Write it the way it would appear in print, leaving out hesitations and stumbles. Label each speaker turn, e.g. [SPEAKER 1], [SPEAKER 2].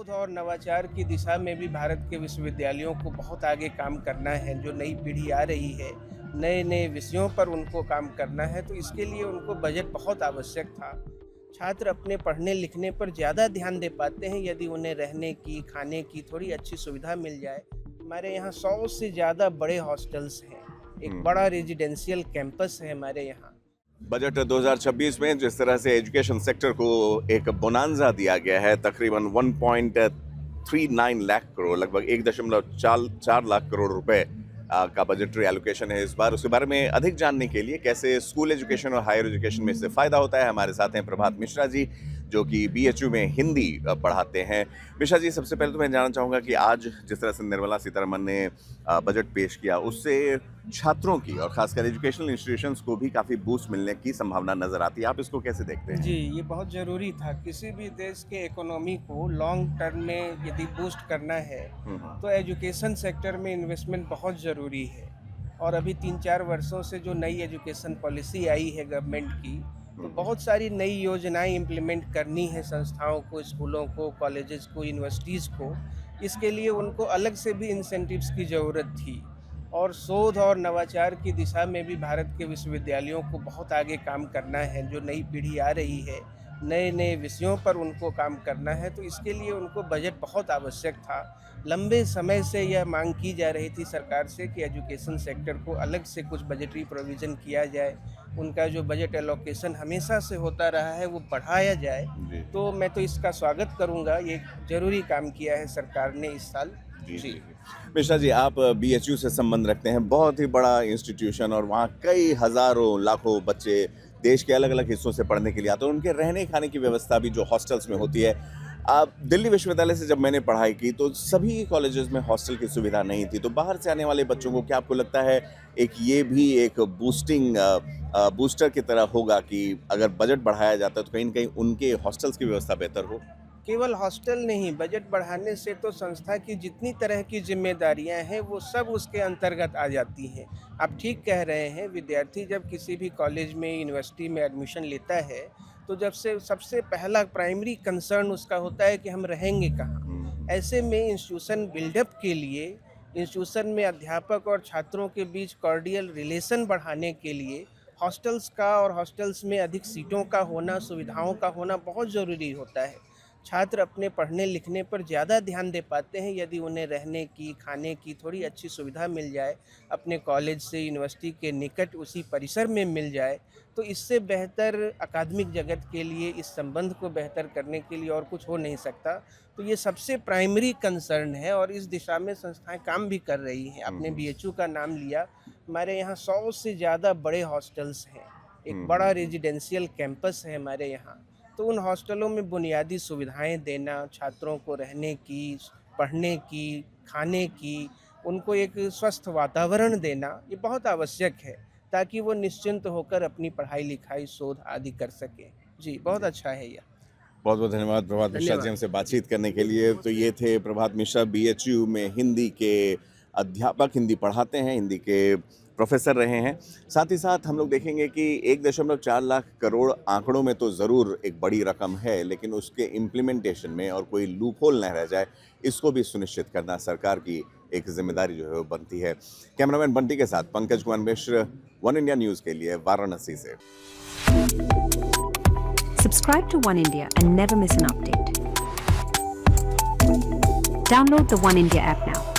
[SPEAKER 1] शोध और नवाचार की दिशा में भी भारत के विश्वविद्यालयों को बहुत आगे काम करना है। जो नई पीढ़ी आ रही है, नए नए विषयों पर उनको काम करना है, तो इसके लिए उनको बजट बहुत आवश्यक था। छात्र अपने पढ़ने लिखने पर ज़्यादा ध्यान दे पाते हैं यदि उन्हें रहने की, खाने की थोड़ी अच्छी सुविधा मिल जाए। हमारे यहाँ 100 से ज़्यादा बड़े हॉस्टल्स हैं, एक बड़ा रेजिडेंशियल कैंपस है हमारे यहाँ।
[SPEAKER 2] बजट 2026 में जिस तरह से एजुकेशन सेक्टर को एक बोनांजा दिया गया है, तकरीबन 1.39 लाख करोड़, लगभग 1.4 लाख करोड़ रुपए का बजटरी एलोकेशन है इस बार। उसके बारे में अधिक जानने के लिए कैसे स्कूल एजुकेशन और हायर एजुकेशन में इससे फायदा होता है, हमारे साथ हैं प्रभात मिश्रा जी, जो कि BHU में हिंदी पढ़ाते हैं। मिश्रा जी, सबसे पहले तो मैं जानना चाहूँगा कि आज जिस तरह से निर्मला सीतारमण ने बजट पेश किया, उससे छात्रों की और खासकर एजुकेशनल इंस्टीट्यूशंस को भी काफ़ी बूस्ट मिलने की संभावना नज़र आती है। आप इसको कैसे देखते हैं?
[SPEAKER 1] जी, ये बहुत ज़रूरी था। किसी भी देश के इकोनॉमी को लॉन्ग टर्म में यदि बूस्ट करना है, तो एजुकेशन सेक्टर में इन्वेस्टमेंट बहुत ज़रूरी है। और अभी 3-4 वर्षों से जो नई एजुकेशन पॉलिसी आई है गवर्नमेंट की, तो बहुत सारी नई योजनाएं इम्प्लीमेंट करनी है संस्थाओं को, स्कूलों को, कॉलेजेस को, यूनिवर्सिटीज़ को। इसके लिए उनको अलग से भी इंसेंटिव्स की ज़रूरत थी। और शोध और नवाचार की दिशा में भी भारत के विश्वविद्यालयों को बहुत आगे काम करना है। जो नई पीढ़ी आ रही है, नए नए विषयों पर उनको काम करना है, तो इसके लिए उनको बजट बहुत आवश्यक था। लंबे समय से यह मांग की जा रही थी सरकार से कि एजुकेशन सेक्टर को अलग से कुछ बजटरी प्रोविज़न किया जाए। उनका जो बजट एलोकेशन हमेशा से होता रहा है, वो बढ़ाया जाए। तो मैं तो इसका स्वागत करूंगा। ये ज़रूरी काम किया है सरकार ने इस साल।
[SPEAKER 2] जी। मिश्रा जी, आप BHU से संबंध रखते हैं, बहुत ही बड़ा इंस्टीट्यूशन, और वहाँ कई हजारों लाखों बच्चे देश के अलग अलग हिस्सों से पढ़ने के लिए आते हैं। उनके रहने खाने की व्यवस्था भी जो हॉस्टल्स में होती है, दिल्ली विश्वविद्यालय से जब मैंने पढ़ाई की तो सभी कॉलेजेस में हॉस्टल की सुविधा नहीं थी। तो बाहर से आने वाले बच्चों को क्या आपको लगता है ये भी एक बूस्टर की तरह होगा कि अगर बजट बढ़ाया जाता है तो कहीं न कहीं उनके हॉस्टल्स की व्यवस्था बेहतर हो?
[SPEAKER 1] केवल हॉस्टल नहीं, बजट बढ़ाने से तो संस्था की जितनी तरह की जिम्मेदारियां हैं वो सब उसके अंतर्गत आ जाती हैं। आप ठीक कह रहे हैं। विद्यार्थी जब किसी भी कॉलेज में, यूनिवर्सिटी में एडमिशन लेता है, तो जब से सबसे पहला प्राइमरी कंसर्न उसका होता है कि हम रहेंगे कहाँ। ऐसे में इंस्टीट्यूशन बिल्डअप के लिए, इंस्टीट्यूशन में अध्यापक और छात्रों के बीच कॉर्डियल रिलेशन बढ़ाने के लिए हॉस्टल्स का और हॉस्टल्स में अधिक सीटों का होना, सुविधाओं का होना बहुत ज़रूरी होता है। छात्र अपने पढ़ने लिखने पर ज़्यादा ध्यान दे पाते हैं यदि उन्हें रहने की, खाने की थोड़ी अच्छी सुविधा मिल जाए, अपने कॉलेज से, यूनिवर्सिटी के निकट उसी परिसर में मिल जाए। तो इससे बेहतर अकादमिक जगत के लिए, इस संबंध को बेहतर करने के लिए और कुछ हो नहीं सकता। तो ये सबसे प्राइमरी कंसर्न है और इस दिशा में संस्थाएं काम भी कर रही हैं। आपने BHU का नाम लिया, हमारे यहाँ 100 से ज़्यादा बड़े हॉस्टल्स हैं, एक बड़ा रेजिडेंशियल कैंपस है हमारे यहाँ। तो उन हॉस्टलों में बुनियादी सुविधाएं देना, छात्रों को रहने की, पढ़ने की, खाने की, उनको एक स्वस्थ वातावरण देना, ये बहुत आवश्यक है ताकि वो निश्चिंत होकर अपनी पढ़ाई लिखाई, शोध आदि कर सकें। जी, बहुत अच्छा है यह।
[SPEAKER 2] बहुत बहुत धन्यवाद प्रभात मिश्रा जी हमसे बातचीत करने के लिए। तो ये थे प्रभात मिश्रा, BHU में हिंदी के अध्यापक, हिंदी पढ़ाते हैं, हिंदी के प्रोफेसर रहे हैं। साथ ही साथ हम लोग देखेंगे कि 1.4 लाख करोड़ आंकड़ों में तो ज़रूर एक बड़ी रकम है, लेकिन उसके इम्प्लीमेंटेशन में और कोई लूपहोल न रह जाए, इसको भी सुनिश्चित करना सरकार की एक जिम्मेदारी जो है वो बनती है। कैमरामैन बंटी के साथ Pankaj Kumar Mishra, one India news के लिए वाराणसी से।
[SPEAKER 3] Subscribe to One India and never miss an update. Download the One India app now.